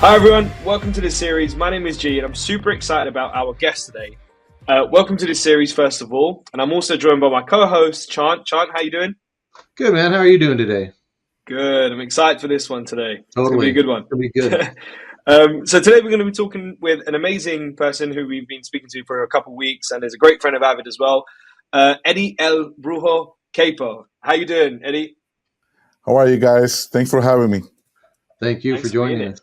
Hi everyone, welcome to this series. My name is G and I'm super excited about our guest today. Welcome to this series first of all, and I'm also joined by my co-host Chant. Chant, how you doing? Good, man. How are you doing today? Good, I'm excited for this one today. It's going to be a Totally. good one. It'll be good. So today we're going to be talking with an amazing person who we've been speaking to for a couple of weeks and is a great friend of Avid as well, Eddie El Brujo Caipo. How you doing, Eddie? How are you guys? Thanks for having me. Thank you for Thanks for being joining here. us.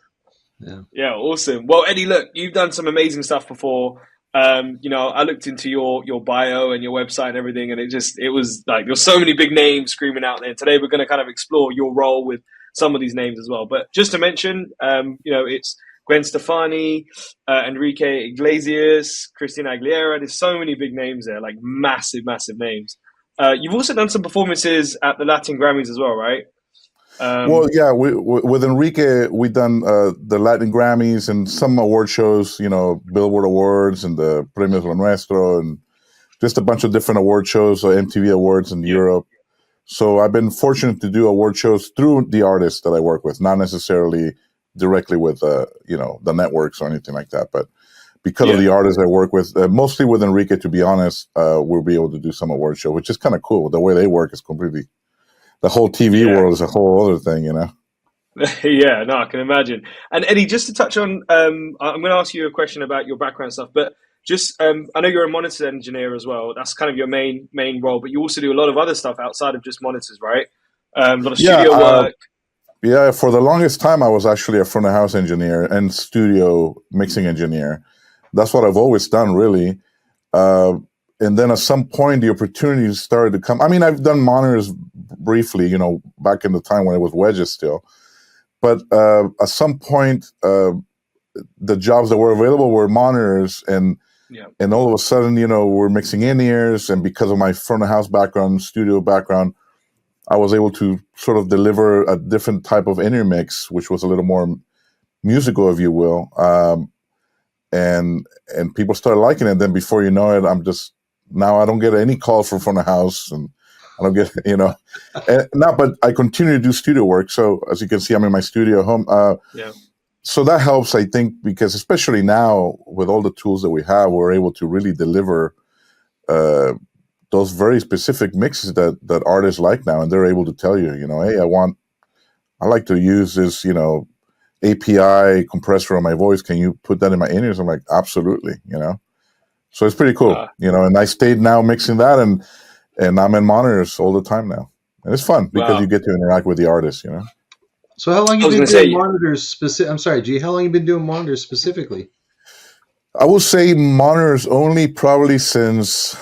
Yeah. Yeah, awesome. Well, Eddie, look, you've done some amazing stuff before. I looked into your bio and your website and everything, and it was like there's so many big names screaming out there. Today, we're going to kind of explore your role with some of these names as well. But just to mention, it's Gwen Stefani, Enrique Iglesias, Christina Aguilera. There's so many big names there, like massive, massive names. You've also done some performances at the Latin Grammys as well, right? Well, yeah, with Enrique, we done the Latin Grammys and some award shows, Billboard Awards and the Premios Lo Nuestro and just a bunch of different award shows, MTV Awards in Yeah. Europe. So I've been fortunate to do award shows through the artists that I work with, not necessarily directly with, the networks or anything like that. But because of Yeah. the artists I work with, mostly with Enrique, to be honest, we'll be able to do some award show, which is kind of cool. The way they work is completely. The whole TV Yeah. world is a whole other thing, Yeah, no, I can imagine. And Eddie, just to touch on, I'm going to ask you a question about your background stuff, but just I know you're a monitor engineer as well. That's kind of your main role, but you also do a lot of other stuff outside of just monitors, right? A lot of Yeah, studio work. yeah. For the longest time, I was actually a front of house engineer and studio mixing engineer. That's what I've always done, really. Uh, and then at some point, the opportunities started to come. I mean, I've done monitors briefly, back in the time when it was wedges still. But at some point, the jobs that were available were monitors, Yeah, and all of a sudden, we're mixing in ears, and because of my front of house background, studio background, I was able to sort of deliver a different type of in-ear mix, which was a little more musical, if you will. And people started liking it. Then before you know it, now I don't get any calls from front of house, and I don't get but I continue to do studio work. So as you can see, I'm in my studio home. yeah, So that helps, I think, because especially now with all the tools that we have, we're able to really deliver uh, those very specific mixes that artists like now, and they're able to tell you, hey, I like to use this, API compressor on my voice. Can you put that in my in-ears? I'm like, absolutely. So it's pretty cool, uh, and I stayed now mixing that, and I'm in monitors all the time now. And it's fun because you wow. get to interact with the artists. So how long I you was been going to doing say, monitors specific? I'm sorry, G. How long you been doing monitors specifically? I will say monitors only probably since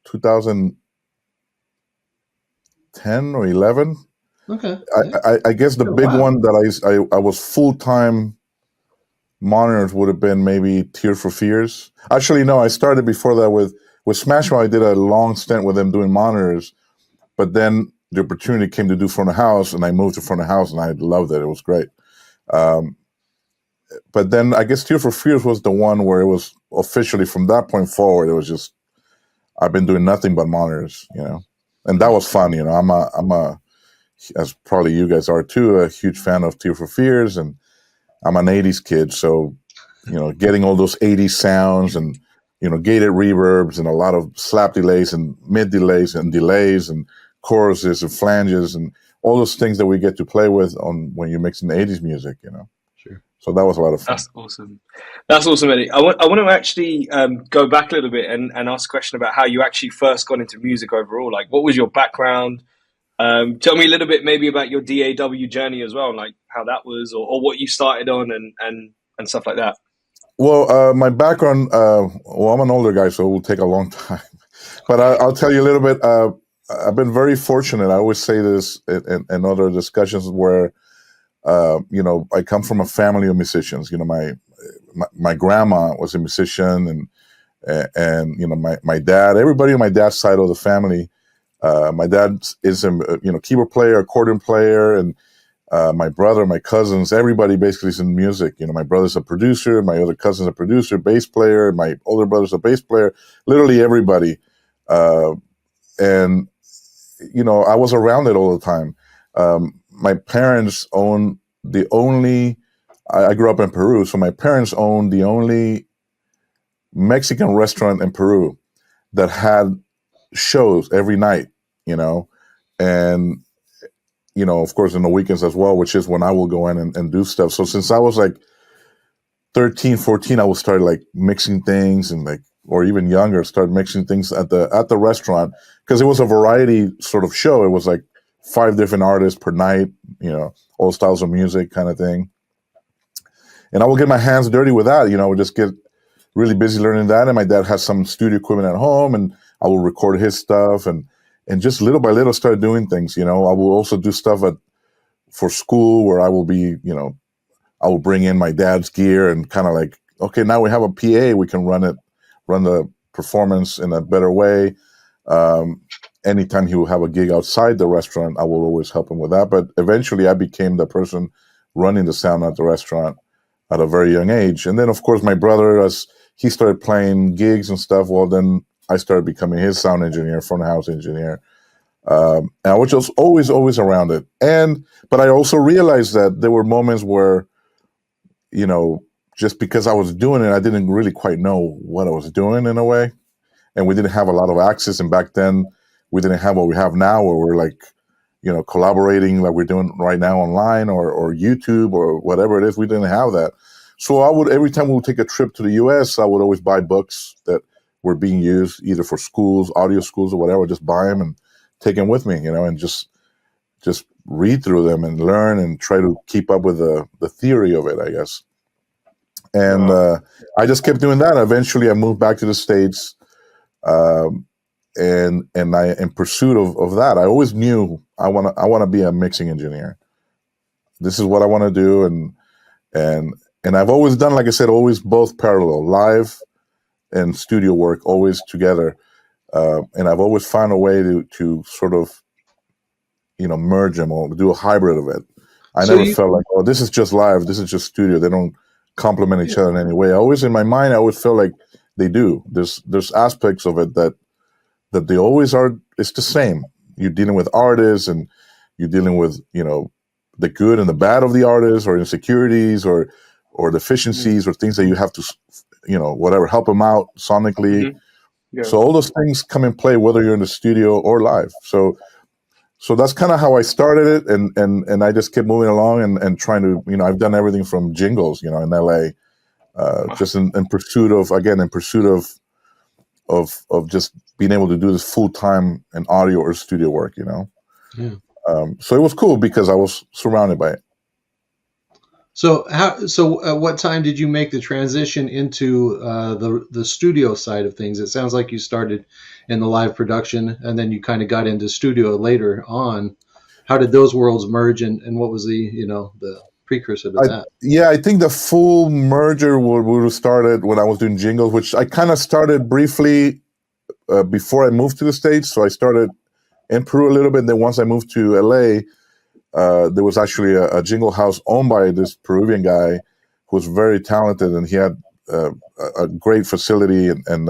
2010 or 11. Okay. Yeah. I guess the Been a big while. one that I was full-time monitors would have been maybe Tears for Fears. Actually, no, I started before that with Smash Mouth. I did a long stint with them doing monitors, but then the opportunity came to do front of house, and I moved to front of house, and I loved it. It was great. Um, but then I guess Tears for Fears was the one where it was officially from that point forward. It was just I've been doing nothing but monitors, and that was fun. I'm a as probably you guys are too, a huge fan of Tears for Fears, and I'm an '80s kid, so getting all those '80s sounds and gated reverbs and a lot of slap delays and mid delays and choruses and flanges and all those things that we get to play with on when you're mixing '80s music. Sure. So that was a lot of fun. that's awesome. That's awesome, Eddie. I want to actually go back a little bit and ask a question about how you actually first got into music overall. Like, what was your background? Tell me a little bit maybe about your DAW journey as well, like how that was, or what you started on, and stuff like that. Well, my background, I'm an older guy, so it will take a long time. But I'll tell you a little bit. I've been very fortunate. I always say this in other discussions where, I come from a family of musicians. My grandma was a musician, and my dad. Everybody on my dad's side of the family. My dad is a keyboard player, accordion player, and my brother, my cousins, everybody basically is in music. My brother's a producer, my other cousin's a producer, bass player, my older brother's a bass player. Literally everybody, uh, and I was around it all the time. My parents own the only. I grew up in Peru, so my parents owned the only Mexican restaurant in Peru that had shows every night, you know, and of course, in the weekends as well, which is when I will go in and do stuff. So since I was like 13, 14, I would start like mixing things and like, or even younger, start mixing things at the restaurant because it was a variety sort of show. It was like 5 different artists per night, all styles of music kind of thing. And I will get my hands dirty with that, just get really busy learning that. And my dad has some studio equipment at home and I will record his stuff and just little by little start doing things, I will also do stuff for school where I will be, I will bring in my dad's gear and kind of like, okay, now we have a PA, we can run the performance in a better way. Anytime he will have a gig outside the restaurant, I will always help him with that. But eventually I became the person running the sound at the restaurant at a very young age. And then of course my brother, as he started playing gigs and stuff, well then I started becoming his sound engineer, front of house engineer. And I was just always around it. But I also realized that there were moments where, just because I was doing it, I didn't really quite know what I was doing in a way. And we didn't have a lot of access. And back then we didn't have what we have now where we're like, collaborating like we're doing right now online or YouTube or whatever it is. We didn't have that. So every time we would take a trip to the US, I would always buy books that were being used either for schools, audio schools or whatever, just buy them and take them with me, and just read through them and learn and try to keep up with the theory of it, I guess. And I just kept doing that. Eventually I moved back to the States. And I, in pursuit of that, I always knew I want to be a mixing engineer. This is what I want to do. And I've always done, like I said, always both parallel, live and studio work, always together. And I've always found a way to sort of, merge them or do a hybrid of it. I never felt like, oh, this is just live, this is just studio. They don't complement each other in any way. In my mind, I always feel like they do. There's aspects of it that they always are. It's the same. You're dealing with artists and you're dealing with, the good and the bad of the artists or insecurities or deficiencies or things that you have to, whatever, help them out sonically. Mm-hmm. Yeah. So all those things come in play, whether you're in the studio or live. So that's kind of how I started it. And I just kept moving along and trying to, I've done everything from jingles, in LA, just in pursuit of just being able to do this full time in audio or studio work, Yeah. So it was cool because I was surrounded by it. So at what time did you make the transition into the studio side of things? It sounds like you started in the live production and then you kind of got into studio later on. How did those worlds merge and what was the precursor to that? Yeah, I think the full merger would have started when I was doing jingles, which I kind of started briefly before I moved to the States. So I started in Peru a little bit. Then once I moved to LA, there was actually a jingle house owned by this Peruvian guy who was very talented, and he had a great facility. And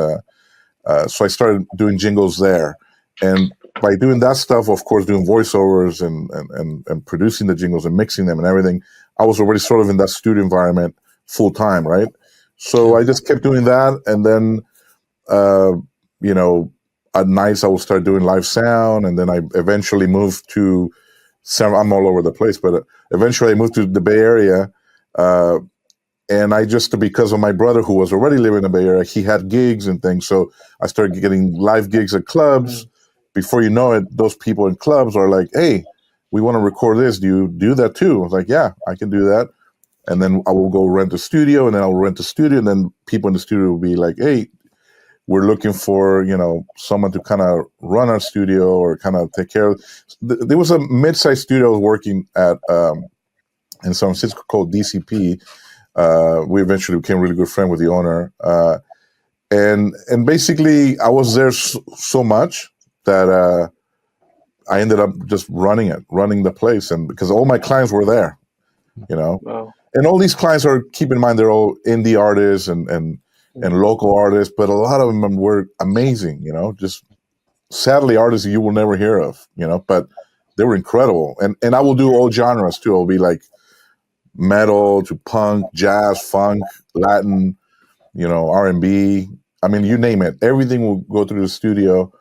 so I started doing jingles there. And by doing that stuff, of course, doing voiceovers and producing the jingles and mixing them and everything, I was already sort of in that studio environment full time, right? So I just kept doing that. And then, at nights I would start doing live sound. And then I eventually moved to I'm all over the place, but eventually I moved to the Bay Area. And I just, because of my brother who was already living in the Bay Area, he had gigs and things. So I started getting live gigs at clubs. Before you know it, those people in clubs are like, hey, we want to record this. Do you do that too? I was like, yeah, I can do that. And then I will go rent a studio, and then I'll rent a studio. And then people in the studio will be like, hey, we're looking for, someone to kind of run our studio or kind of take care of. There was a mid-sized studio I was working at in San Francisco called DCP. We eventually became a really good friend with the owner. And basically I was there so much that I ended up just running the place. And because all my clients were there, Wow. And all these clients are, keep in mind, they're all indie artists and local artists, but a lot of them were amazing, just sadly artists you will never hear of, but they were incredible. And I will do all genres too. I'll be like, metal to punk, jazz, funk, Latin, R&B. I mean, you name it. Everything will go through the studio.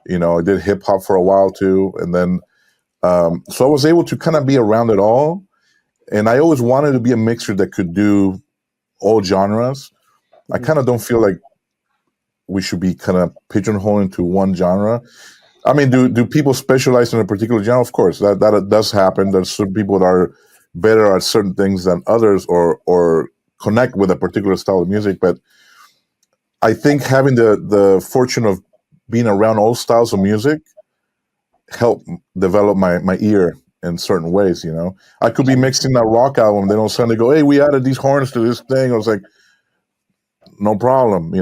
I did hip hop for a while too, and then so I was able to kind of be around it all. And I always wanted to be a mixer that could do all genres. I kind of don't feel like we should be kind of pigeonholed into one genre. I mean, do people specialize in a particular genre? Of course, that does happen. There's certain people that are better at certain things than others, or connect with a particular style of music. But I think having the fortune of being around all styles of music helped develop my ear in certain ways. I could be mixing a rock album, then all of a sudden they go, "Hey, we added these horns to this thing." I was like, "No problem,"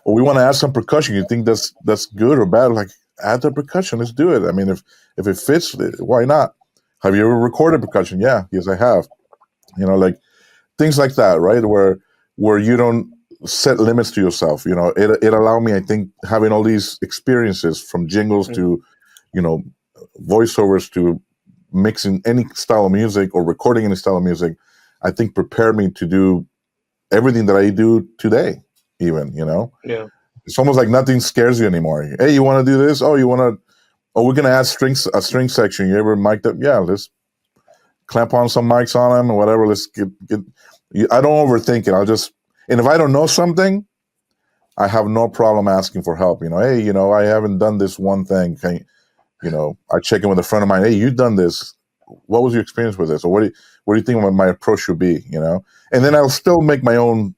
Or we want to add some percussion. You think that's good or bad? Like, add the percussion. Let's do it. I mean, if it fits, why not? Have you ever recorded percussion? Yeah, yes, I have. Like things like that, right? Where you don't set limits to yourself. It allowed me, I think, having all these experiences from jingles to, voiceovers to mixing any style of music or recording any style of music, I think prepared me to do everything that I do today, even, Yeah. It's almost like nothing scares you anymore. Hey, you want to do this? Oh, we're going to add a string section. You ever mic'd up? Yeah, let's clamp on some mics on them or whatever. Let's get, I don't overthink it. And if I don't know something, I have no problem asking for help. Hey, I haven't done this one thing. Can I check in with a friend of mine. Hey, you've done this. What was your experience with this? Or what do you think my approach should be? And then I'll still make my own,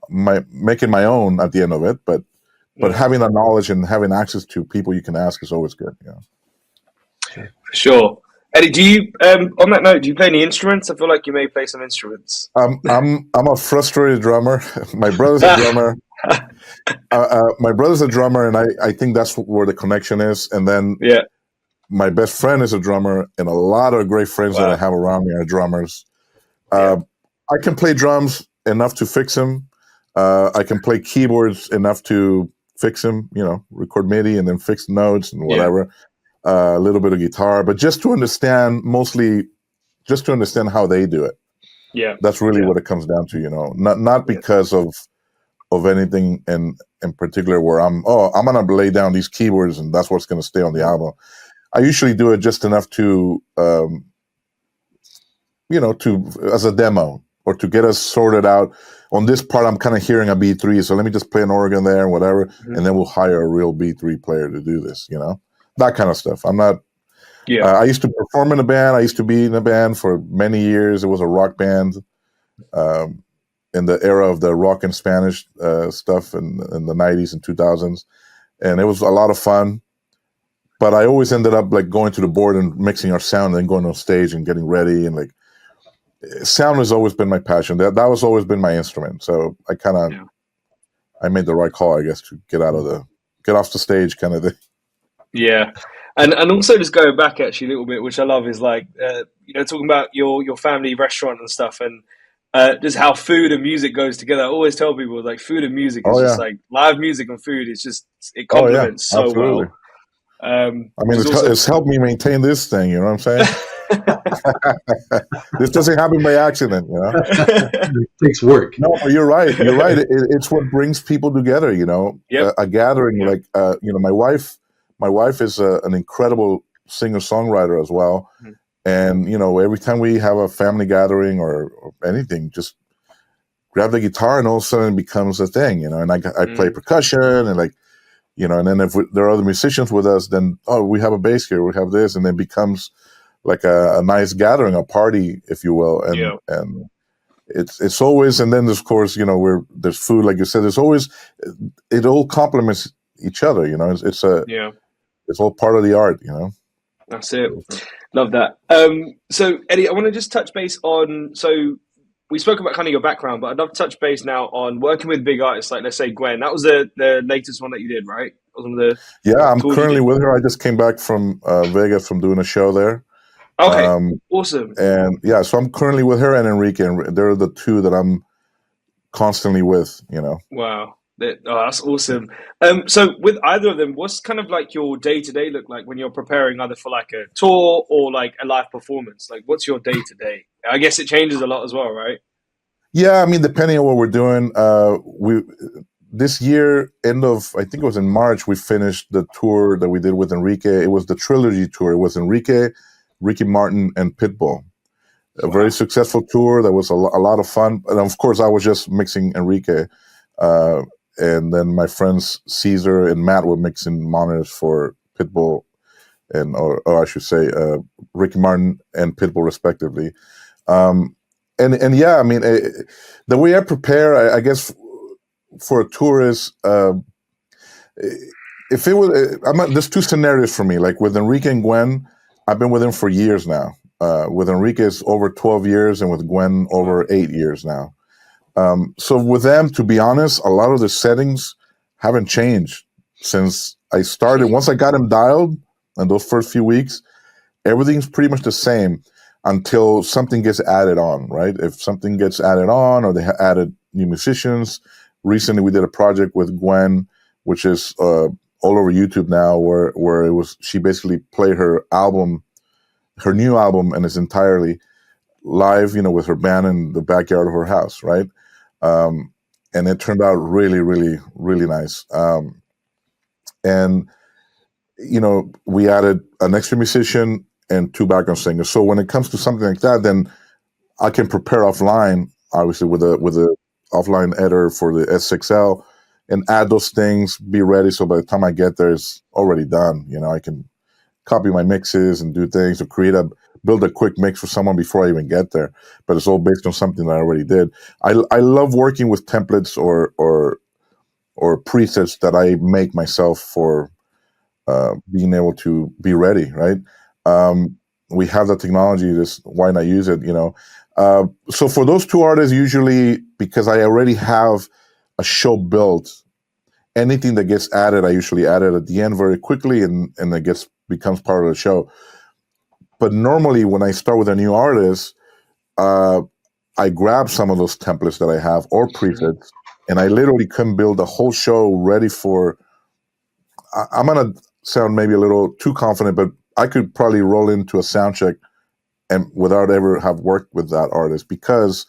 making my own at the end of it. But having that knowledge and having access to people you can ask is always good. For sure. Eddie, do you on that note, do you play any instruments? I feel like you may play some instruments. I'm a frustrated drummer. My brother's a drummer. My brother's a drummer, and I think that's where the connection is. And then my best friend is a drummer, and a lot of great friends that I have around me are drummers. I can play drums enough to fix them. I can play keyboards enough to fix them, record MIDI and then fix notes and whatever. A little bit of guitar, but just to understand how they do it. Yeah, that's really what it comes down to. Not because of anything in particular where I'm gonna lay down these keyboards and that's what's gonna stay on the album. I usually do it just enough to as a demo or to get us sorted out. On this part, I'm kind of hearing a B3, so let me just play an organ there and whatever, and then we'll hire a real B3 player to do this. That kind of stuff. I'm not. I used to perform in a band. I used to be in a band for many years. It was a rock band in the era of the rock and Spanish stuff in the 90s and 2000s, and it was a lot of fun. But I always ended up like going to the board and mixing our sound, and then going on stage and getting ready, and like sound has always been my passion. That was always been my instrument. So I kind of I made the right call, I guess, to get off the stage kind of thing. Yeah, and also just going back actually a little bit, which I love, is like talking about your family restaurant and stuff, and just how food and music goes together. I always tell people like food and music is just like live music and food. It's just it complements so well. I mean, it's helped me maintain this thing. You know what I'm saying? This doesn't happen by accident. It takes work. No, you're right. It's what brings people together. A gathering. Like my wife is an incredible singer-songwriter as well. Mm-hmm. And, every time we have a family gathering or anything, just grab the guitar and all of a sudden it becomes a thing, and I play percussion and and then if there are other musicians with us, then, we have a bass here, we have this, and it becomes like a nice gathering, a party, if you will. And it's always, and then there's, of course, there's food, like you said, there's always, it all complements each other, it's all part of the art, That's it. Love that. So Eddie, I want to just touch base on, so we spoke about kind of your background, but I'd love to touch base now on working with big artists, like let's say Gwen. That was the latest one that you did, right? I'm currently with her. I just came back from Vegas from doing a show there. Okay, awesome. And so I'm currently with her and Enrique, and they're the two that I'm constantly with, Wow. That's awesome. So with either of them, what's kind of like your day-to-day look like when you're preparing either for like a tour or like a live performance? Like what's your day-to-day? I guess it changes a lot as well, right? Yeah, I mean, depending on what we're doing, we this year, I think it was in March, we finished the tour that we did with Enrique. It was the trilogy tour. It was Enrique, Ricky Martin, and Pitbull. A very successful tour that was a lot of fun. And of course, I was just mixing Enrique. And then my friends Caesar and Matt were mixing monitors for Pitbull or I should say, Ricky Martin and Pitbull, respectively. And yeah, I mean, the way I prepare, I guess, for a tour is if it was, there's two scenarios for me. Like with Enrique and Gwen, I've been with them for years now. With Enrique, it's over 12 years, and with Gwen, over 8 years now. So with them, to be honest, a lot of the settings haven't changed since I started. Once I got them dialed in those first few weeks, everything's pretty much the same until something gets added on, right? If something gets added on or they added new musicians. Recently, we did a project with Gwen, which is all over YouTube now, where it was, she basically played her new album, and it's entirely live, with her band in the backyard of her house, right? And it turned out really, really, really nice. And we added an extra musician and 2 background singers. So when it comes to something like that, then I can prepare offline, obviously with a offline editor for the S6L, and add those things, be ready. So by the time I get there, it's already done. I can copy my mixes and do things, or build a quick mix for someone before I even get there. But it's all based on something that I already did. I love working with templates or presets that I make myself for being able to be ready, right? We have the technology, why not use it, So for those 2 artists, usually, because I already have a show built, anything that gets added, I usually add it at the end very quickly, and it becomes part of the show. But normally when I start with a new artist, I grab some of those templates that I have or presets, and I literally can build a whole show ready for, I'm going to sound maybe a little too confident, but I could probably roll into a sound check and without ever have worked with that artist, because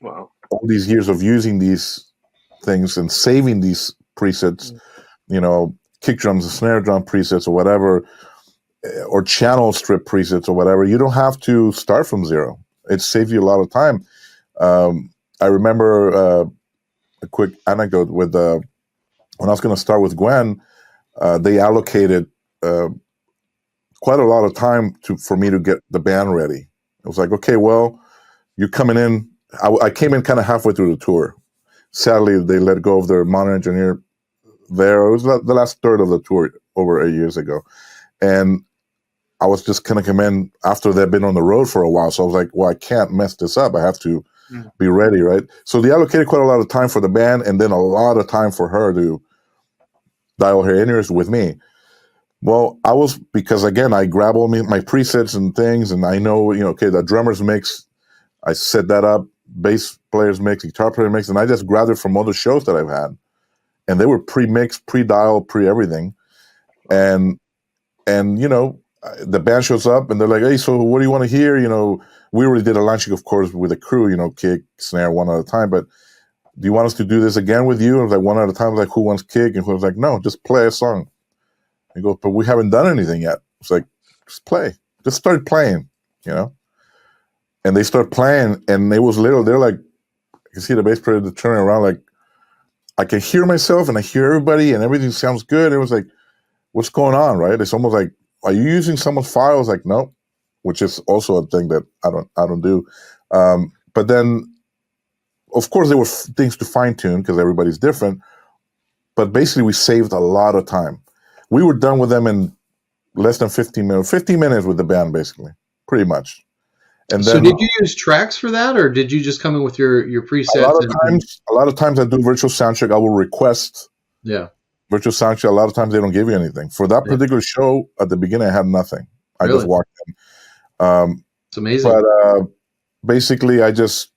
all these years of using these things and saving these presets, kick drums and snare drum presets or whatever, or channel strip presets or whatever, you don't have to start from zero. It saves you a lot of time. I remember a quick anecdote with when I was going to start with Gwen, they allocated quite a lot of time for me to get the band ready. It was like, okay, well, you're coming in. I came in kind of halfway through the tour. Sadly, they let go of their monitor engineer there. It was the last third of the tour over 8 years ago. And I was just kind of come in after they'd been on the road for a while. So I was like, well, I can't mess this up. I have to be ready, right? So they allocated quite a lot of time for the band, and then a lot of time for her to dial her in-ears with me. Well, because again, I grab all my presets and things, and I know, okay, the drummer's mix, I set that up, bass player's mix, guitar player mix, and I just grabbed it from other shows that I've had. And they were pre-mixed, pre-dialed, pre-everything. And the band shows up and they're like, hey, so what do you want to hear? We already did a launching, of course, with a crew, kick, snare, one at a time. But do you want us to do this again with you? I was like, one at a time. I was like, who wants kick? And I was like, no, just play a song. He goes, but we haven't done anything yet. It's like, just play. Just start playing, And they start playing, and it was little. They're like, I can see the bass player turning around, like, I can hear myself and I hear everybody and everything sounds good. It was like, what's going on, right? It's almost like, are you using someone's files? Like, no, which is also a thing that I don't do. But then, of course, there were things to fine tune because everybody's different. But basically, we saved a lot of time. We were done with them in less than 15 minutes. 15 minutes with the band, basically, pretty much. And so then, did you use tracks for that, or did you just come in with your presets? A lot of times I do virtual soundcheck. I will request virtual soundcheck. A lot of times they don't give you anything. For that particular show, at the beginning, I had nothing. I just walked in. It's amazing. But basically, I just,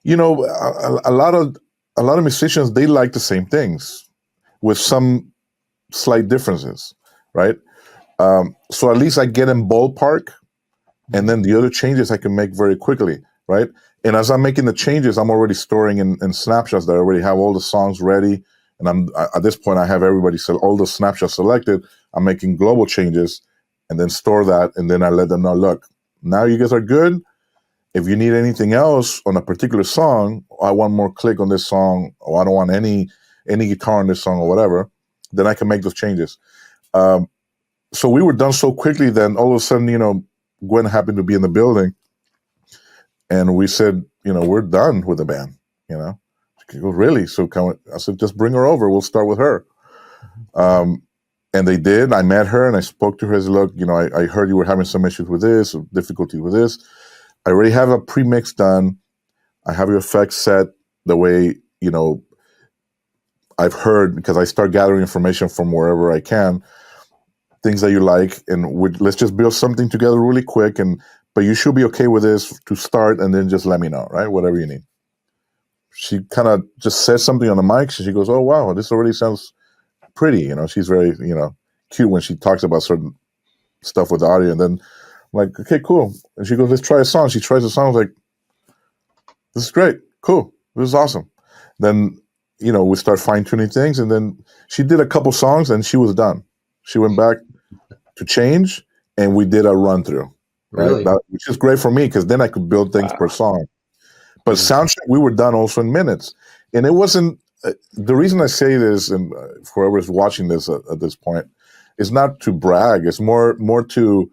a lot of musicians, they like the same things with some slight differences, right? So at least I get in ballpark and then the other changes I can make very quickly, right? And as I'm making the changes, I'm already storing in snapshots that I already have all the songs ready. And at this point, I have everybody, all the snapshots selected. I'm making global changes and then store that. And then I let them know, look, now you guys are good. If you need anything else on a particular song, I want more click on this song, or I don't want any guitar on this song or whatever, then I can make those changes. So we were done so quickly, then all of a sudden, Gwen happened to be in the building, and we said, we're done with the band. She goes, really? So I said, just bring her over. We'll start with her. And they did. I met her and I spoke to her. I said, look, I heard you were having some issues with this, or difficulty with this. I already have a pre-mix done. I have your effects set the way, I've heard, because I start gathering information from wherever I can, things that you like, and let's just build something together really quick. But you should be okay with this to start, and then just let me know, right? Whatever you need. She kind of just says something on the mic. She goes, oh, wow, this already sounds pretty. She's very, cute when she talks about certain stuff with the audio. And then I'm like, okay, cool. And she goes, let's try a song. She tries a song. I was like, this is great. Cool. This is awesome. Then, we start fine tuning things. And then she did a couple songs and she was done. She went back to change and we did a run through. Right? Really? Which is great for me because then I could build things per song. But soundcheck, we were done also in minutes. And it wasn't, the reason I say this, and whoever's watching this at this point, is not to brag. It's more to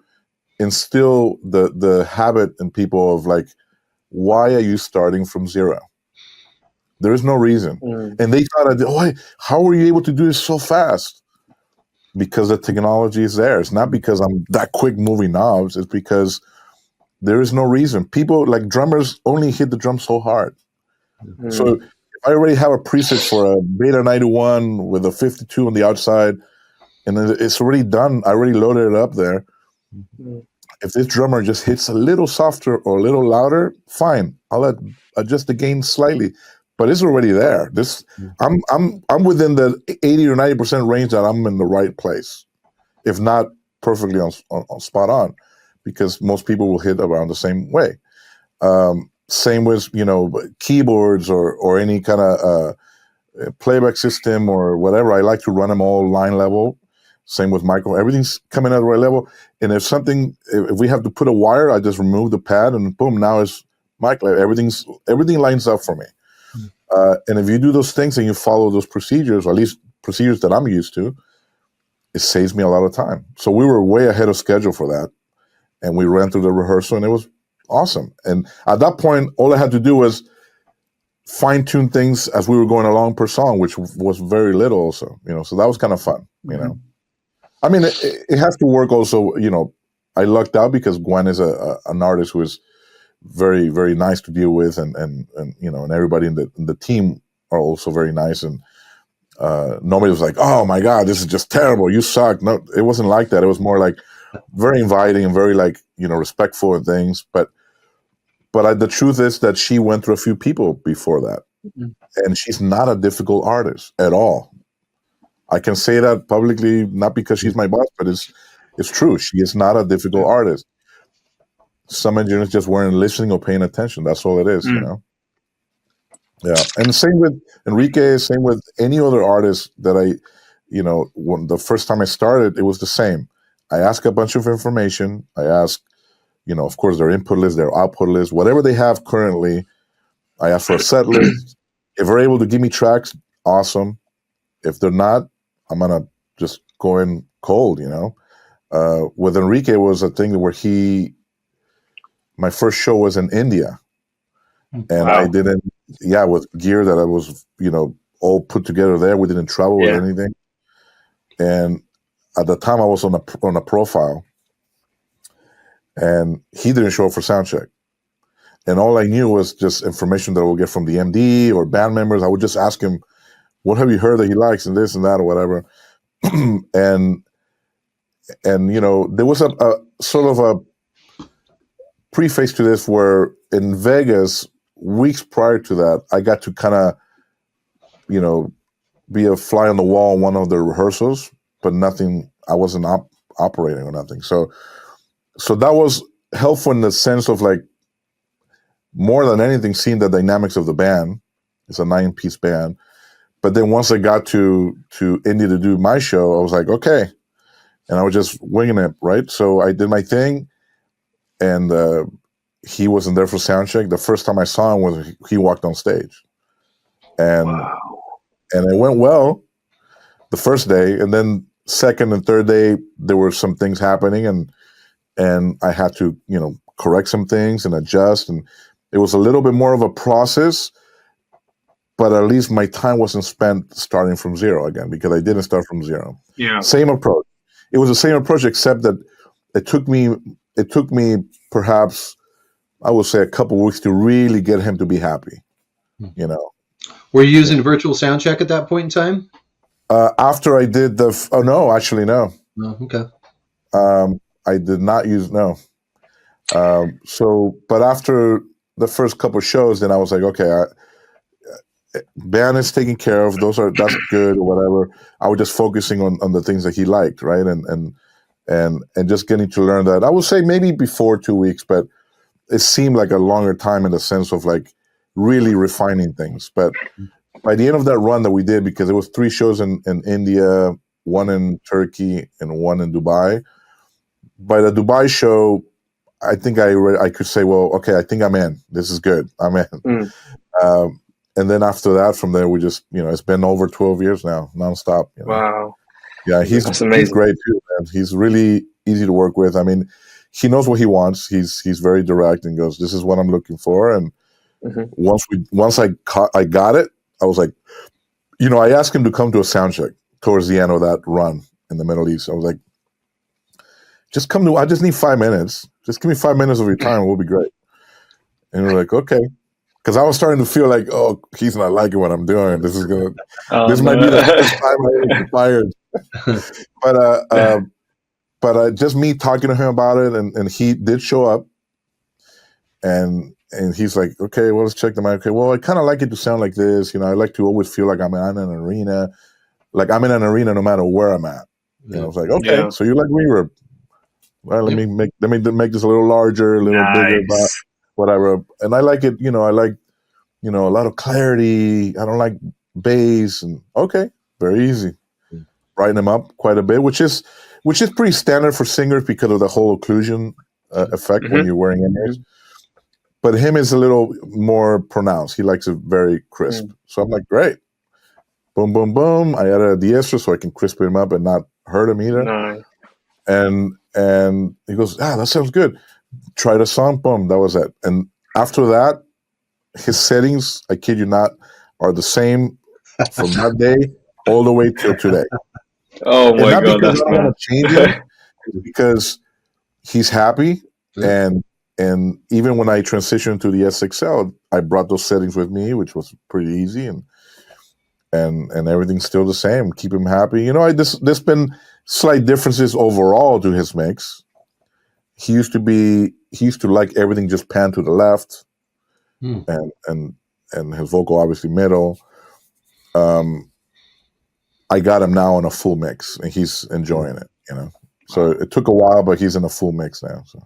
instill the habit in people of like, why are you starting from zero? There is no reason. And they thought, how were you able to do this so fast? Because the technology is there. It's not because I'm that quick moving knobs. It's because there is no reason. People, like drummers, only hit the drum so hard. So if I already have a preset for a Beta 91 with a 52 on the outside, and it's already done, I already loaded it up there. If this drummer just hits a little softer or a little louder, fine. I'll adjust the gain slightly, but it's already there. I'm within the 80 or 90% range that I'm in the right place, if not perfectly on spot on, because most people will hit around the same way. Same with keyboards or any kind of playback system or whatever. I like to run them all line level. Same with micro. Everything's coming at the right level. And if we have to put a wire, I just remove the pad and boom, now it's mic level. Everything lines up for me. And if you do those things and you follow those procedures, or at least procedures that I'm used to, it saves me a lot of time. So we were way ahead of schedule for that. And we ran through the rehearsal and it was awesome. And at that point, all I had to do was fine tune things as we were going along per song, which was very little also, so that was kind of fun, I mean, it has to work also, I lucked out because Gwen is an artist who is very, very nice to deal with. And everybody in the team are also very nice. And nobody was like, oh my God, this is just terrible. You suck. No, it wasn't like that. It was more like very inviting and very respectful and things. But the truth is that she went through a few people before that. And she's not a difficult artist at all. I can say that publicly, not because she's my boss, but it's true. She is not a difficult artist. Some engineers just weren't listening or paying attention. That's all it is, Yeah. And same with Enrique, same with any other artist that when the first time I started, it was the same. I ask a bunch of information. I ask, of course, their input list, their output list, whatever they have currently. I ask for a set list. If they're able to give me tracks, awesome. If they're not, I'm going to just go in cold, With Enrique, it was a thing where my first show was in India. And I didn't, with gear that I was, all put together there. We didn't travel with anything. And at the time I was on a profile and he didn't show up for soundcheck. And all I knew was just information that I would get from the MD or band members. I would just ask him, what have you heard that he likes and this and that or whatever. and there was a sort of a preface to this where in Vegas, weeks prior to that, I got to kind of, be a fly on the wall in one of the rehearsals, but nothing, I wasn't operating or nothing. So that was helpful in the sense of like more than anything seeing the dynamics of the band. It's a 9-piece band. But then once I got to India to do my show, I was like, okay. And I was just winging it, right? So I did my thing, and he wasn't there for sound check. The first time I saw him was he walked on stage. And and it went well the first day, and then second and third day there were some things happening, and I had to, correct some things and adjust, and it was a little bit more of a process, but at least my time wasn't spent starting from zero again, because I didn't start from zero. Yeah. Same approach. It was the same approach, except that it took me perhaps, I would say, a couple of weeks to really get him to be happy. Were you using virtual sound check at that point in time? After I did no, actually no. No, okay. I did not use no. But after the first couple of shows, then I was like, okay, band is taken care of. That's good or whatever. I was just focusing on the things that he liked, right? And just getting to learn that. I would say maybe before 2 weeks, but it seemed like a longer time in the sense of like really refining things. But by the end of that run that we did, because it was 3 shows in India, 1 in Turkey, and 1 in Dubai. By the Dubai show, I think I could say, well, okay, I think I'm in. This is good. I'm in. And then after that, from there, we just, it's been over 12 years now, nonstop. Wow. Yeah, he's great too, man. He's really easy to work with. I mean, he knows what he wants. He's very direct and goes, "This is what I'm looking for." And once I got it, I was like, I asked him to come to a sound check towards the end of that run in the Middle East. I was like, just come to. I just need 5 minutes. Just give me 5 minutes of your time. We'll be great. And we're like, okay. Because I was starting to feel like, oh, he's not liking what I'm doing. This might be the first time I get fired. But just me talking to him about it, and he did show up, and he's like, okay, well, let's check them out. Okay, well, I kind of like it to sound like this. I like to always feel like I'm in an arena, no matter where I'm at. I was like, okay, so you like reverb? Well, let me make this a little larger, a little bigger, but whatever. And I like it, I like, a lot of clarity. I don't like bass, and okay, very easy. Writing them up quite a bit, which is pretty standard for singers because of the whole occlusion effect when you're wearing ears. But him is a little more pronounced. He likes it very crisp. So I'm like, great. Boom, boom, boom. I added a de-esser so I can crisp him up and not hurt him either. No. And he goes, that sounds good. Try the song, boom, that was it. And after that, his settings, I kid you not, are the same from that day all the way till today. Oh my God, because that's I don't want to change it, because he's happy, and even when I transitioned to the SXL, I brought those settings with me, which was pretty easy, and everything's still the same. Keep him happy. There's been slight differences overall to his mix. He used to like everything just panned to the left, and his vocal obviously middle. I got him now in a full mix, and he's enjoying it. So it took a while, but he's in a full mix now. So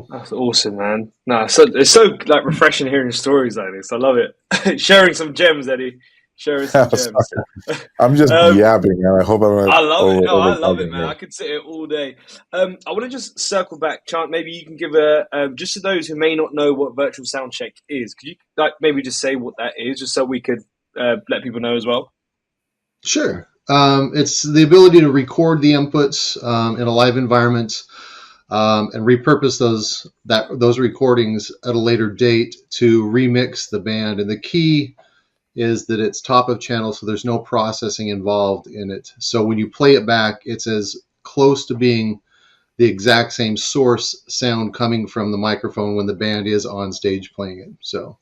that's awesome, man. No, it's so like refreshing hearing stories like this. I love it. Sharing some gems, Eddie. Sharing some gems. I'm just yapping, man. I hope I'm not. I love it. No, I love it, man. I could sit here all day. I want to just circle back, Chant. Maybe you can give just to those who may not know what virtual sound check is. Could you maybe just say what that is, just so we could let people know as well? Sure. It's the ability to record the inputs in a live environment and repurpose those recordings at a later date to remix the band. And the key is that it's top of channel, so there's no processing involved in it. So when you play it back, it's as close to being the exact same source sound coming from the microphone when the band is on stage playing it. So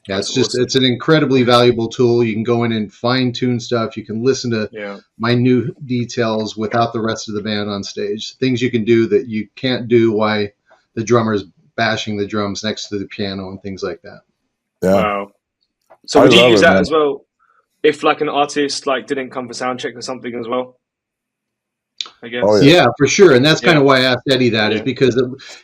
yeah, it's an incredibly valuable tool. You can go in and fine tune stuff. You can listen to minute details without the rest of the band on stage. Things you can do that you can't do while the drummer's bashing the drums next to the piano and things like that. Yeah. Wow. So would you use that as well if like an artist didn't come for sound check or something as well? I guess. Oh yeah. Yeah, for sure. And that's kind Yeah. of why I asked Eddie that, is Yeah. because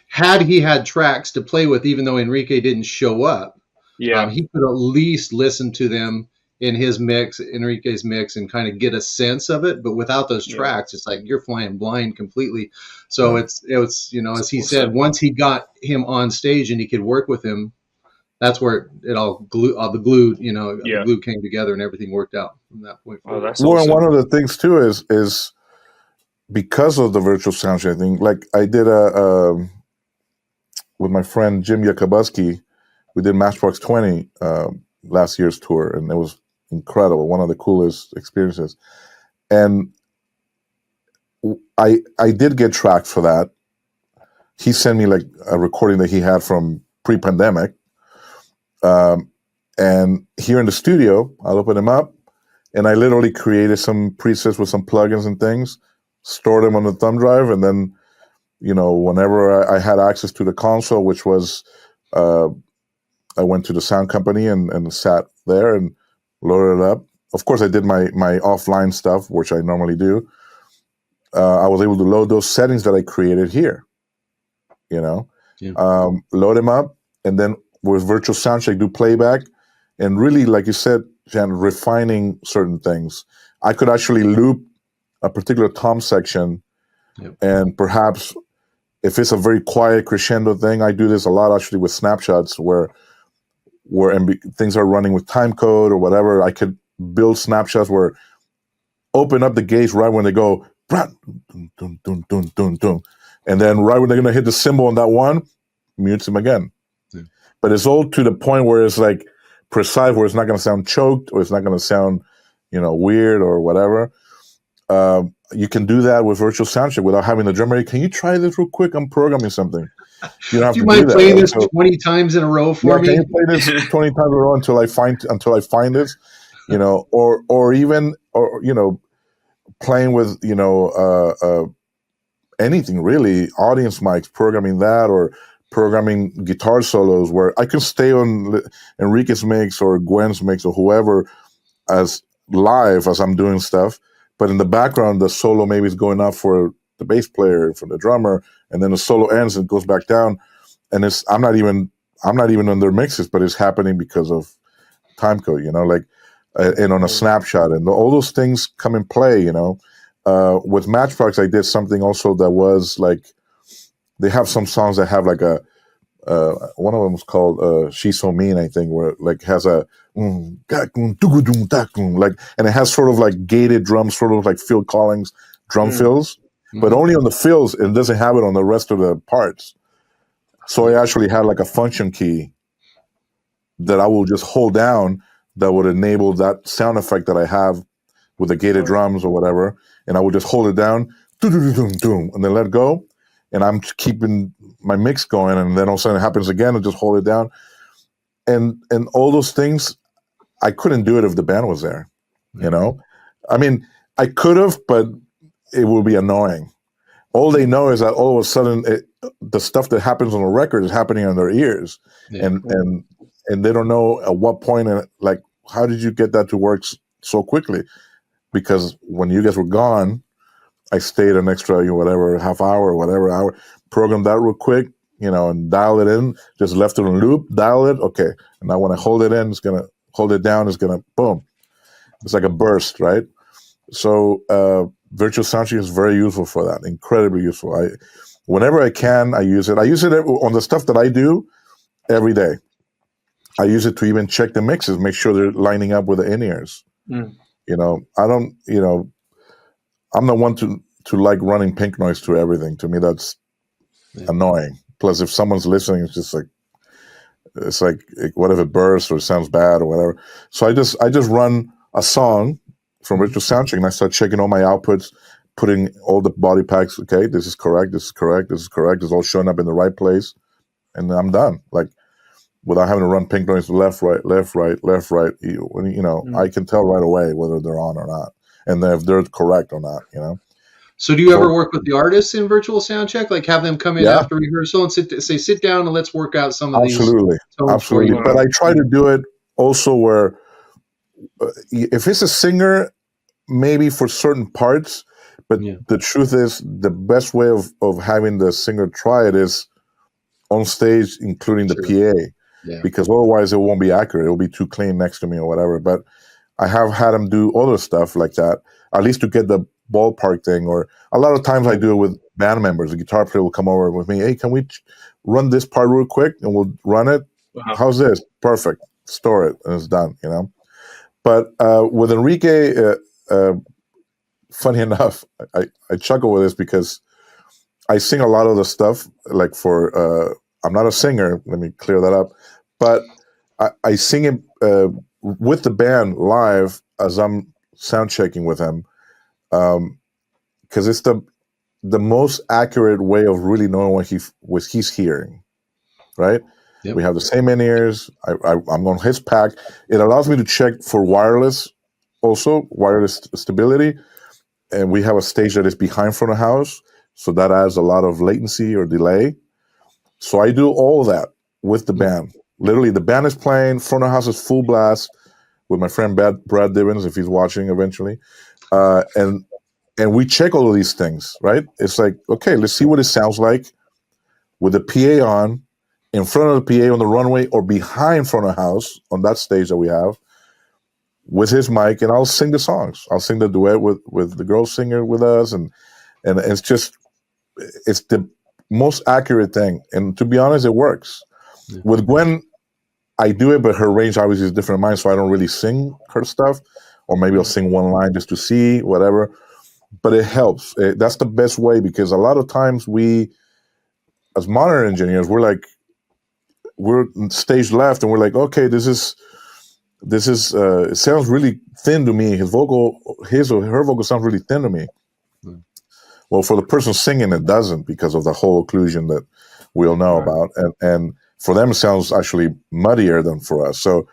had he had tracks to play with, even though Enrique didn't show up, Yeah. he could at least listen to them in his mix, Enrique's mix, and kind of get a sense of it. But without those Yeah. tracks, it's like you're flying blind completely. So Yeah. it's you know, as he said, Awesome. once he got him on stage and he could work with him, that's where it all the glue, you know, the Yeah. glue came together and everything worked out from that point Oh, forward. that's Well, and awesome. one of the things too is because of the virtual soundcheck thing. Like I did with my friend Jim Yakubuski, we did Matchbox 20 last year's tour, and it was incredible. One of the coolest experiences. And I did get tracks for that. He sent me like a recording that he had from pre-pandemic. And here in the studio, I'll open them up, and I literally created some presets with some plugins and things, stored them on the thumb drive, and then, you know, whenever I had access to the console, which was, I went to the sound company and sat there and loaded it up. Of course, I did my offline stuff, which I normally do. I was able to load those settings that I created here, you know, load them up, and then with virtual soundcheck, do playback, and really, like you said, Jan, refining certain things. I could actually loop a particular tom section, and perhaps if it's a very quiet crescendo thing, I do this a lot actually with snapshots where things are running with time code or whatever. I could build snapshots where open up the gauge right when they go, dun, dun, dun, dun, dun, dun. And then right when they're going to hit the cymbal on that one, mutes them again. Yeah. But it's all to the point where it's like precise, where it's not going to sound choked or it's not going to sound, you know, weird or whatever. You can do that with virtual soundcheck without having the drummer. Can you try this real quick? I'm programming something. You don't have do you to mind do that, playing right? this 20 times in a row for me? Can you play this 20 times in a row until I find this, you know, or even you know, playing with, you know, anything really, audience mics, programming that, or programming guitar solos where I can stay on Enrique's mix or Gwen's mix or whoever as live as I'm doing stuff, but in the background the solo maybe is going up for the bass player, for the drummer, and then the solo ends and goes back down, and it's I'm not even on their mixes, but it's happening because of time code, you know, like and on a snapshot, and all those things come in play, you know. With Matchbox, I did something also that was like, they have some songs that have like a one of them was called "She's So Mean," I think, where it like has a like, and it has sort of like gated drums, sort of like Phil Collins drum fills, but only on the fills. It doesn't have it on the rest of the parts. So I actually had like a function key that I will just hold down that would enable that sound effect that I have with the gated drums or whatever, and I would just hold it down, and then let go, and I'm keeping my mix going, and then all of a sudden it happens again, and just hold it down, and all those things, I couldn't do it if the band was there, you know. I mean, I could have, but it would be annoying. All they know is that all of a sudden the stuff that happens on the record is happening in their ears, and they don't know at what point, like, how did you get that to work so quickly? Because when you guys were gone, I stayed an extra, you know, whatever, half hour or whatever hour, programmed that real quick, you know, and dial it in, just left it on loop, dial it, okay. And now when I hold it in, it's going to hold it down, it's going to, boom. It's like a burst, right? So virtual soundcheck is very useful for that, incredibly useful. Whenever I can, I use it. I use it on the stuff that I do every day. I use it to even check the mixes, make sure they're lining up with the in-ears. You know, I don't, you know, I'm the one to like running pink noise to everything. To me, that's annoying. Plus, if someone's listening, it's like, what if it bursts or sounds bad or whatever. So I just run a song from virtual soundcheck, and I start checking all my outputs, putting all the body packs. Okay, this is correct. This is correct. This is correct. It's all showing up in the right place, and I'm done. Like, without having to run pink noise left, right, left, right, left, right. You know, I can tell right away whether they're on or not, and then if they're correct or not, you know. So do you ever work with the artists in virtual soundcheck? Like have them come in after rehearsal and sit down and let's work out some of these tones for you? But I try to do it also where if it's a singer, maybe for certain parts, But Yeah. the truth is, the best way of having the singer try it is on stage, including the Sure. PA, Yeah. because otherwise it won't be accurate. It'll be too clean next to me or whatever. But I have had him do other stuff like that, at least to get the ballpark thing. Or a lot of times I do it with band members. The guitar player will come over with me. Hey, can we run this part real quick? And we'll run it. Uh-huh. How's this? Perfect. Store it, and it's done. But with Enrique, funny enough, I chuckle with this because I sing a lot of the stuff. Like I'm not a singer. Let me clear that up. But I sing it with the band live as I'm sound checking with him, because it's the most accurate way of really knowing what he's hearing, right? Yep. We have the same in-ears. I'm on his pack. It allows me to check for wireless stability. And we have a stage that is behind front of house, so that adds a lot of latency or delay. So I do all that with the band. Literally, the band is playing, front of house is full blast with my friend Brad Divins, if he's watching eventually. And we check all of these things, right? It's like, okay, let's see what it sounds like with the PA on, in front of the PA on the runway, or behind front of house on that stage that we have, with his mic, and I'll sing the songs. I'll sing the duet with the girl singer with us, and it's the most accurate thing. And to be honest, it works. Yeah. With Gwen, I do it, but her range obviously is different than mine, so I don't really sing her stuff, or maybe I'll sing one line just to see, whatever. But it helps. That's the best way, because a lot of times we, as monitor engineers, we're stage left, and we're like, okay, this is it sounds really thin to me. His or her vocal sounds really thin to me. Well, for the person singing, it doesn't, because of the whole occlusion that we all know about. And for them, it sounds actually muddier than for us. So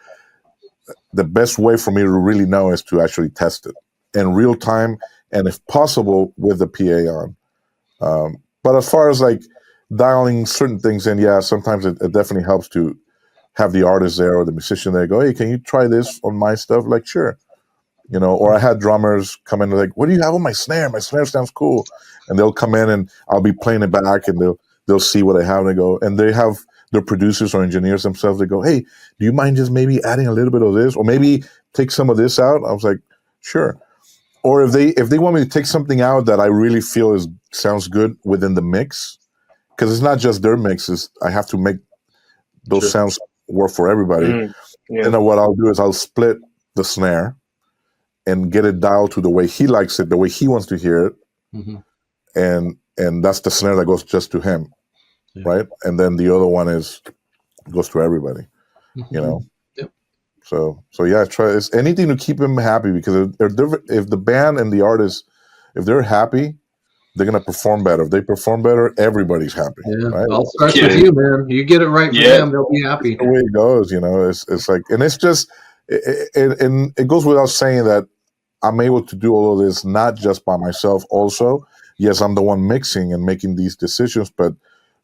the best way for me to really know is to actually test it in real time, and if possible, with the PA on. But as far as like dialing certain things in, yeah, sometimes it definitely helps to have the artist there or the musician there go, hey, can you try this on my stuff? Like, sure. Or I had drummers come in and like, what do you have on my snare? My snare sounds cool. And they'll come in and I'll be playing it back, and they'll see what I have, and they go, and they have their producers or engineers themselves. They go, hey, do you mind just maybe adding a little bit of this, or maybe take some of this out? I was like, sure. Or if they want me to take something out that I really feel sounds good within the mix, because it's not just their mixes. I have to make those sounds work for everybody. Mm-hmm. Yeah. And then what I'll do is I'll split the snare and get it dialed to the way he likes it, the way he wants to hear it. Mm-hmm. And that's the snare that goes just to him, right? And then the other one goes to everybody, Mm-hmm. Yep. So yeah, it's anything to keep him happy, because if the band and the artist, if they're happy, they're gonna perform better. If they perform better, everybody's happy. Yeah, right? I'll start with you, man. You get it right for them, they'll be happy. That's the way it goes, it's like, and it's just, and it goes without saying that I'm able to do all of this not just by myself. Also, yes, I'm the one mixing and making these decisions, but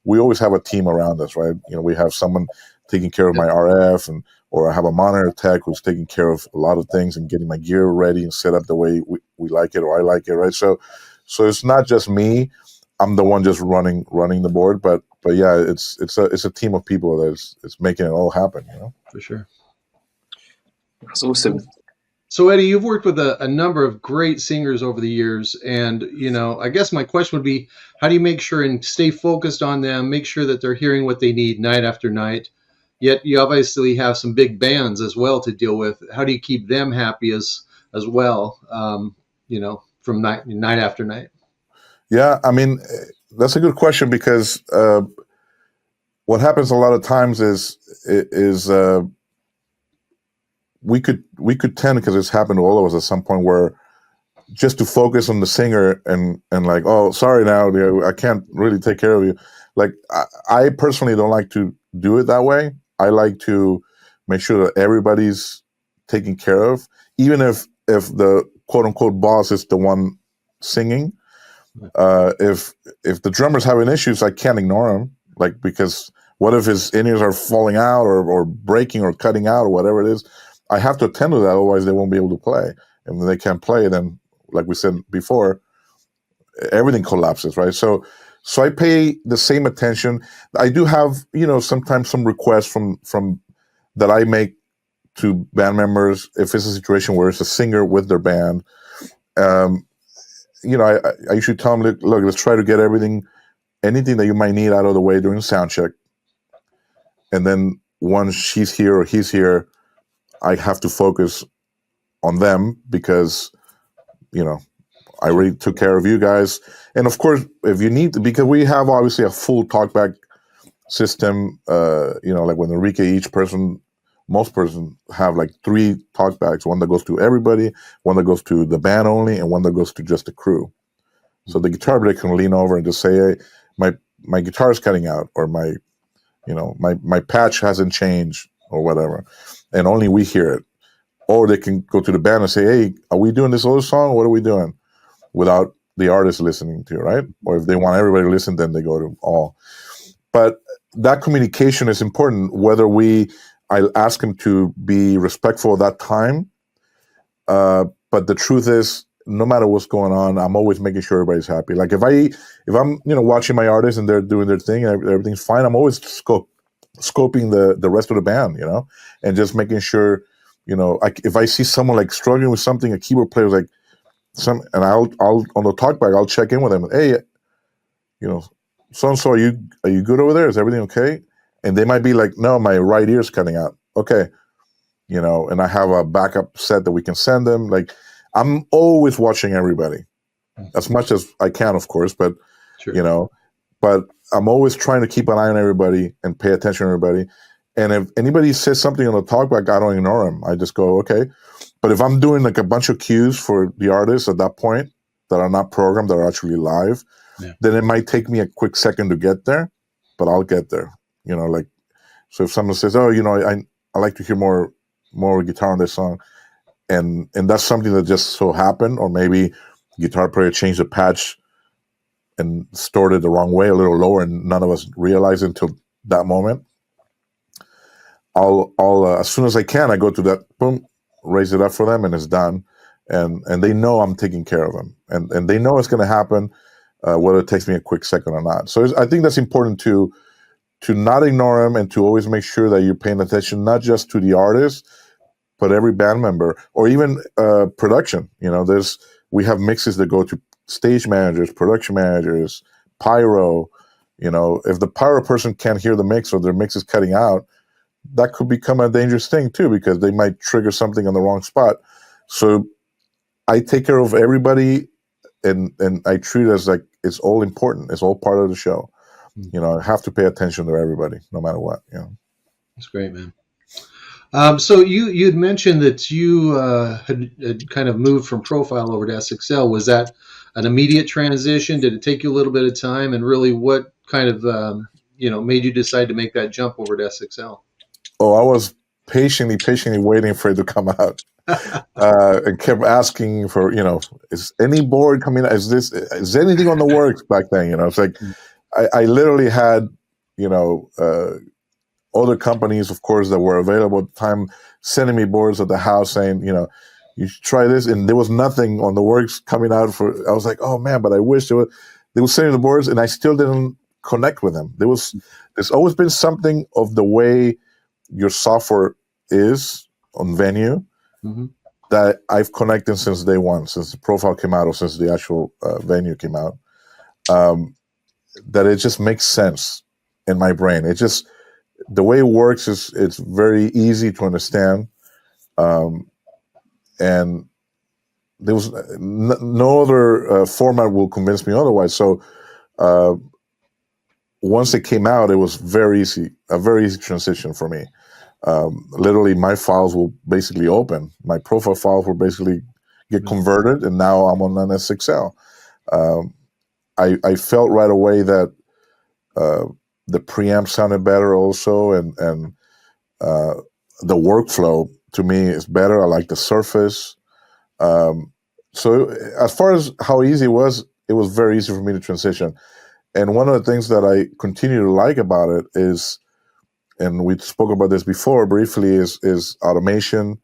we always have a team around us, right? We have someone taking care of my RF, or I have a monitor tech who's taking care of a lot of things and getting my gear ready and set up the way we like it, or I like it, right? So it's not just me. I'm the one just running the board, but yeah, it's a team of people that's making it all happen, For sure. That's awesome. So Eddie, you've worked with a number of great singers over the years, and I guess my question would be, how do you make sure and stay focused on them, make sure that they're hearing what they need night after night? Yet you obviously have some big bands as well to deal with. How do you keep them happy as well? From night after night. Yeah, I mean, that's a good question, because what happens a lot of times is we could tend, because it's happened to all of us at some point, where just to focus on the singer and like, oh, sorry, now I can't really take care of you. Like, I personally don't like to do it that way. I like to make sure that everybody's taken care of, even if the quote unquote boss is the one singing. If the drummer's having issues, I can't ignore him. Like, because what if his in-ears are falling out or breaking or cutting out or whatever it is? I have to attend to that, otherwise they won't be able to play. And when they can't play, then, like we said before, everything collapses, right? So I pay the same attention. I do have, sometimes some requests from that I make to band members if it's a situation where it's a singer with their band. Um, I usually tell them, look, let's try to get anything that you might need out of the way during sound check. And then once she's here or he's here, I have to focus on them because, I already took care of you guys. And of course, if you need to, because we have obviously a full talkback system, like when Enrique, most person have like 3 talkbacks, one that goes to everybody, one that goes to the band only, and one that goes to just the crew. So the guitar player can lean over and just say, hey, my guitar's cutting out, or my patch hasn't changed or whatever. And only we hear it. Or they can go to the band and say, hey, are we doing this other song? What are we doing? Without the artist listening to, right? Or if they want everybody to listen, then they go to all. But that communication is important, whether I ask them to be respectful of that time. But the truth is, no matter what's going on, I'm always making sure everybody's happy. Like if I'm watching my artists and they're doing their thing and everything's fine, I'm always scoping the rest of the band, and just making sure, if I see someone like struggling with something, a keyboard player like and I'll on the talkback, I'll check in with them. Hey, so and so, are you good over there? Is everything okay? And they might be like, no, my right ear's cutting out. Okay. And I have a backup set that we can send them. Like, I'm always watching everybody as much as I can, of course, but, Sure. But I'm always trying to keep an eye on everybody and pay attention to everybody. And if anybody says something on the talkback, I don't ignore them. I just go, okay. But if I'm doing like a bunch of cues for the artists at that point that are not programmed, that are actually live, then it might take me a quick second to get there, but I'll get there. So if someone says, oh, I like to hear more guitar on this song, and that's something that just so happened, or maybe guitar player changed the patch and stored it the wrong way, a little lower, and none of us realized it until that moment. I'll as soon as I can, I go to that, boom, raise it up for them, and it's done. And they know I'm taking care of them, and they know it's going to happen, whether it takes me a quick second or not. So I think that's important to not ignore them, and to always make sure that you're paying attention, not just to the artist, but every band member, or even production. We have mixes that go to stage managers, production managers, pyro. If the pyro person can't hear the mix, or their mix is cutting out, that could become a dangerous thing too, because they might trigger something on the wrong spot. So I take care of everybody, and I treat it as like it's all important. It's all part of the show. I have to pay attention to everybody, no matter what. That's great, man. So you'd mentioned that you had kind of moved from Profile over to SXL. Was that an immediate transition? Did it take you a little bit of time? And really, what kind of made you decide to make that jump over to SXL? Oh, I was patiently waiting for it to come out, and kept asking for, is any board coming out? Is anything on the works back then? It's like I literally had, other companies, of course, that were available at the time, sending me boards at the house saying, you should try this. And there was nothing on the works coming out I was like, oh man, but I wish they were sending the boards, and I still didn't connect with them. There's always been something of the way your software is on Venue that I've connected since day one, since the Profile came out, or since the actual Venue came out, that it just makes sense in my brain. It just, the way it works it's very easy to understand, and there was no other format will convince me otherwise. So once it came out, it was a very easy transition for me. Literally, my files will basically open. My Profile files will basically get converted, and now I'm on an SXL. I felt right away that the preamp sounded better also, and the workflow to me is better. I like the surface. So as far as how easy it was very easy for me to transition. And one of the things that I continue to like about it is, and we spoke about this before briefly, is automation.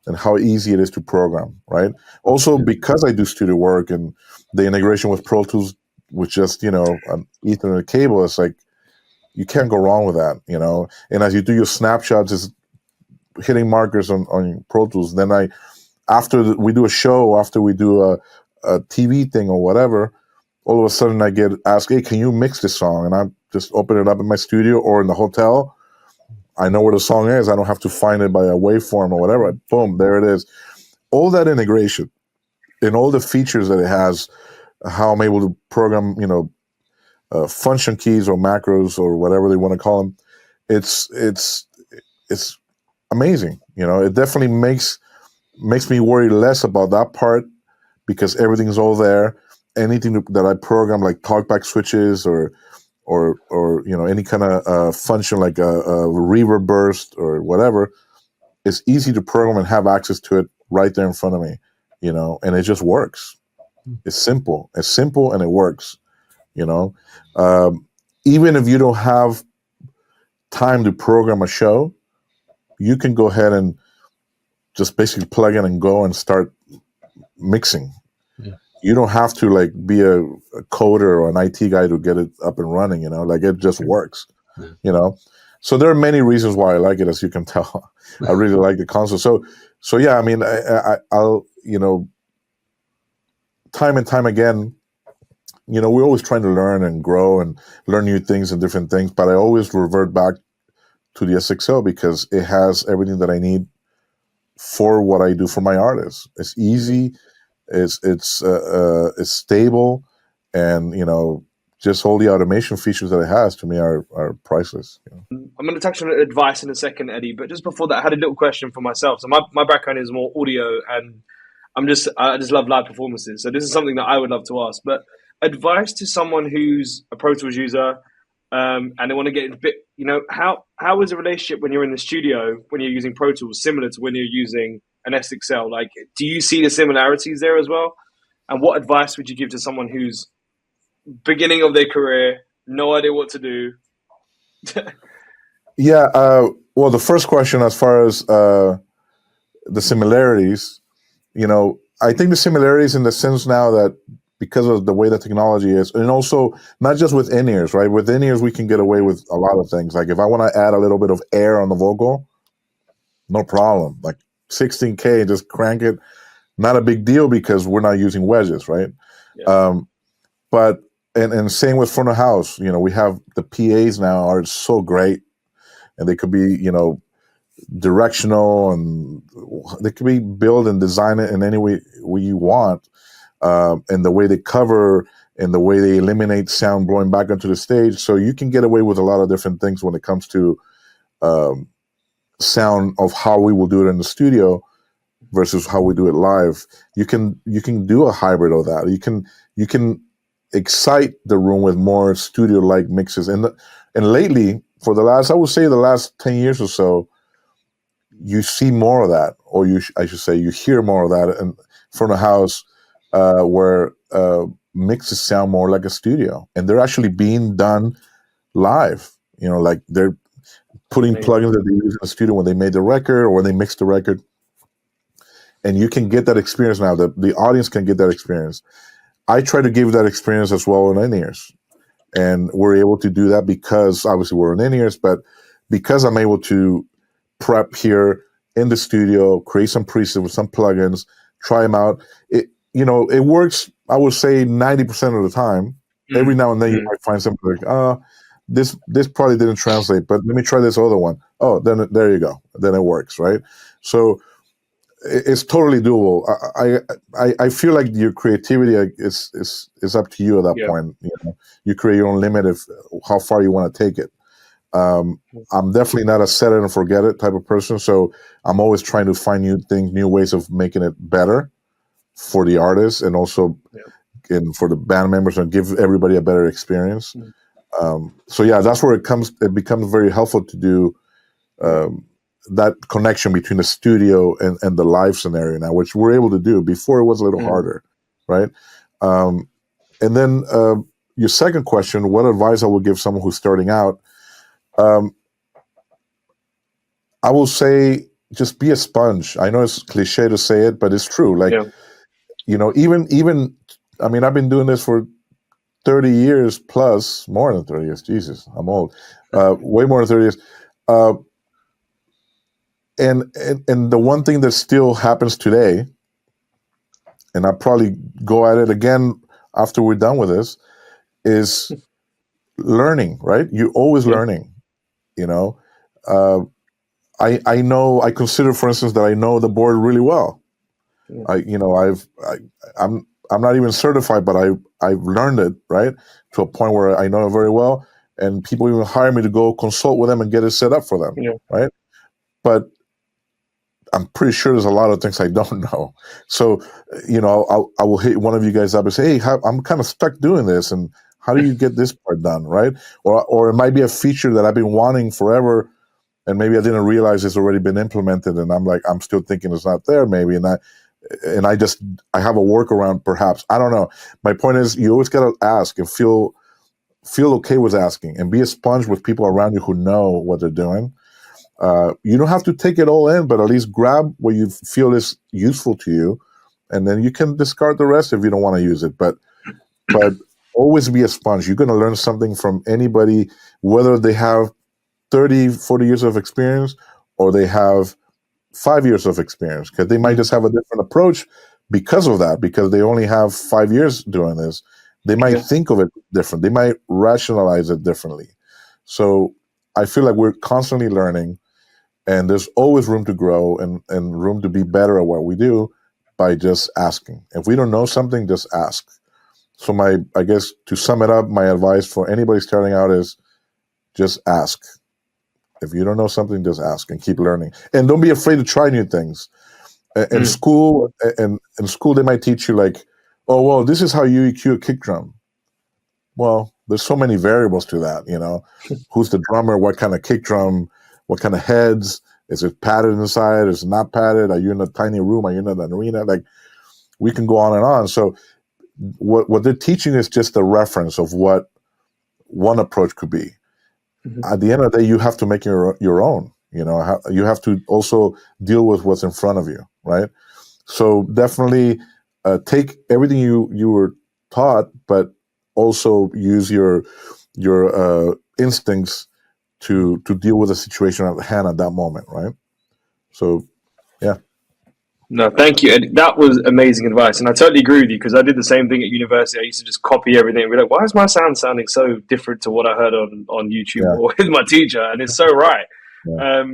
and how easy it is to program, right? Also, because I do studio work and the integration with Pro Tools with just, an Ethernet cable, it's like, you can't go wrong with that, And as you do your snapshots, it's hitting markers on Pro Tools. Then after we do a show, after we do a TV thing or whatever, all of a sudden I get asked, hey, can you mix this song? And I just open it up in my studio or in the hotel. I know where the song is. I don't have to find it by a waveform or whatever. Boom, there it is. All that integration and all the features that it has, how I'm able to program, function keys or macros or whatever they want to call them. It's amazing. It definitely makes me worry less about that part because everything's all there. Anything that I program, like talkback switches or any kind of function like a reverb burst or whatever, it's easy to program and have access to it right there in front of me, and it just works. It's simple and it works, even if you don't have time to program a show, you can go ahead and just basically plug in and go and start mixing. Yeah. You don't have to be a coder or an IT guy to get it up and running, it just works, So there are many reasons why I like it, as you can tell. I really like the console. So yeah, I mean, I'll, time and time again, we're always trying to learn and grow and learn new things and different things, but I always revert back to the SXL because it has everything that I need for what I do for my artists. It's easy, it's stable, and just all the automation features that it has to me are priceless. I'm going to touch on advice in a second, Eddie, but just before that, I had a little question for myself. So my background is more audio, and I just love live performances. So this is something that I would love to ask. But advice to someone who's a Pro Tools user, and they want to get a bit, how is a relationship when you're in the studio, when you're using Pro Tools, similar to when you're using an SXL? Like, do you see the similarities there as well? And what advice would you give to someone who's beginning of their career, no idea what to do? Yeah. Well, the first question, as far as the similarities, I think the similarities in the sense now that because of the way the technology is, and also not just with in-ears, right? With in-ears, we can get away with a lot of things. Like if I want to add a little bit of air on the vocal, no problem. Like 16K, just crank it. Not a big deal because we're not using wedges, right? Yeah. But and same with front of house. We have the PAs now are so great, and they could be directional, and they could be built and design it in any way you want, and the way they cover and the way they eliminate sound blowing back onto the stage. So you can get away with a lot of different things when it comes to sound of how we will do it in the studio versus how we do it live. You can do a hybrid of that. You can excite the room with more studio-like mixes. And lately, for the last 10 years or so, you see more of that, or I should say, you hear more of that in front of house, where mixes sound more like a studio, and they're actually being done live. Like they're putting plugins that they use in the studio when they made the record or when they mixed the record, and you can get that experience now. The audience can get that experience. I try to give that experience as well in in-ears, and we're able to do that because obviously we're in in-ears, but because I'm able to prep here in the studio, create some presets with some plugins, try them out. It works. I would say 90% of the time. Every now and then you might find something like, this probably didn't translate, but let me try this other one. Oh, then there you go. Then it works, right? So it's totally doable. I feel like your creativity is up to you at that point. You create your own limit of how far you want to take it. I'm definitely not a set it and forget it type of person, so I'm always trying to find new things, new ways of making it better for the artists and also and for the band members, and give everybody a better experience. So yeah, that's where it becomes very helpful to do that connection between the studio and the live scenario now, which we're able to do. Before it was a little harder, right? And then your second question, what advice I would give someone who's starting out? I will say just be a sponge. I know it's cliche to say it, but it's true. Like, Yeah. even I mean, I've been doing this for 30 years plus, more than 30 years. Jesus, I'm old. Way more than 30 years. And the one thing that still happens today, and I'll probably go at it again after we're done with this, is learning, right? You're always learning, I know, I consider, for instance, that I know the board really well. I'm not even certified, but I've learned it, right, to a point where I know it very well, and people even hire me to go consult with them and get it set up for them, right? But I'm pretty sure there's a lot of things I don't know. So, I will hit one of you guys up and say, hey, I'm kind of stuck doing this, and how do you get this part done, right? Or it might be a feature that I've been wanting forever, and maybe I didn't realize it's already been implemented, and I'm still thinking it's not there, maybe, and I have a workaround, perhaps. I don't know. My point is, you always got to ask and feel okay with asking, and be a sponge with people around you who know what they're doing. You don't have to take it all in, but at least grab what you feel is useful to you, and then you can discard the rest if you don't want to use it. But always be a sponge. You're going to learn something from anybody, whether they have 30, 40 years of experience or they have 5 years of experience, because they might just have a different approach because of that, because they only have 5 years doing this. They might think of it different. They might rationalize it differently. So I feel like we're constantly learning, and there's always room to grow and room to be better at what we do by just asking. If we don't know something, just ask. So I guess to sum it up, my advice for anybody starting out is just ask. If you don't know something, just ask and keep learning. And don't be afraid to try new things. In school, they might teach you like, oh, well, this is how you EQ a kick drum. Well, there's so many variables to that, Who's the drummer? What kind of kick drum? What kind of heads? Is it padded inside? Is it not padded? Are you in a tiny room? Are you in an arena? Like, we can go on and on. So what they're teaching is just a reference of what one approach could be. At the end of the day, you have to make your own. You have to also deal with what's in front of you, right? So definitely take everything you were taught, but also use your instincts to deal with the situation at hand at that moment, right? So, yeah. No, thank you, Ed. That was amazing advice, and I totally agree with you, because I did the same thing at university. I used to just copy everything and be like, "Why is my sound sounding so different to what I heard on YouTube or with my teacher?" And it's so right. Yeah.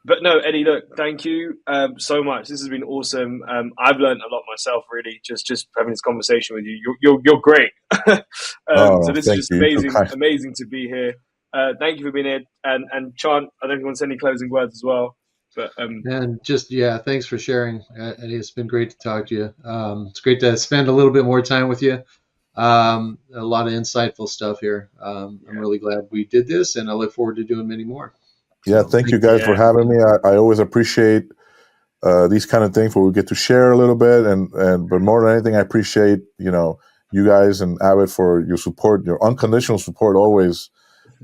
But no, Eddie, look, thank you so much. This has been awesome. I've learned a lot myself, really, just having this conversation with you. You're great. So this is just amazing to be here. Thank you for being here, and Chan, I don't know if you want to say any closing words as well. But and just thanks for sharing, Eddie. It's been great to talk to you. It's great to spend a little bit more time with you. A lot of insightful stuff here. I'm really glad we did this, and I look forward to doing many more. Yeah, thank you guys for having me. I always appreciate these kind of things where we get to share a little bit, but more than anything, I appreciate you guys and Avid for your support, your unconditional support always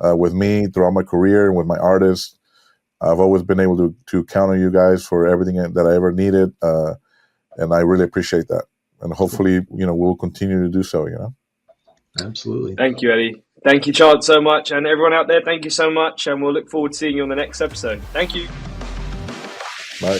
with me throughout my career and with my artists. I've always been able to count on you guys for everything that I ever needed, and I really appreciate that. And hopefully, we'll continue to do so. Absolutely. Thank you, Eddie. Thank you, Chad, so much, and everyone out there. Thank you so much, and we'll look forward to seeing you on the next episode. Thank you. Bye.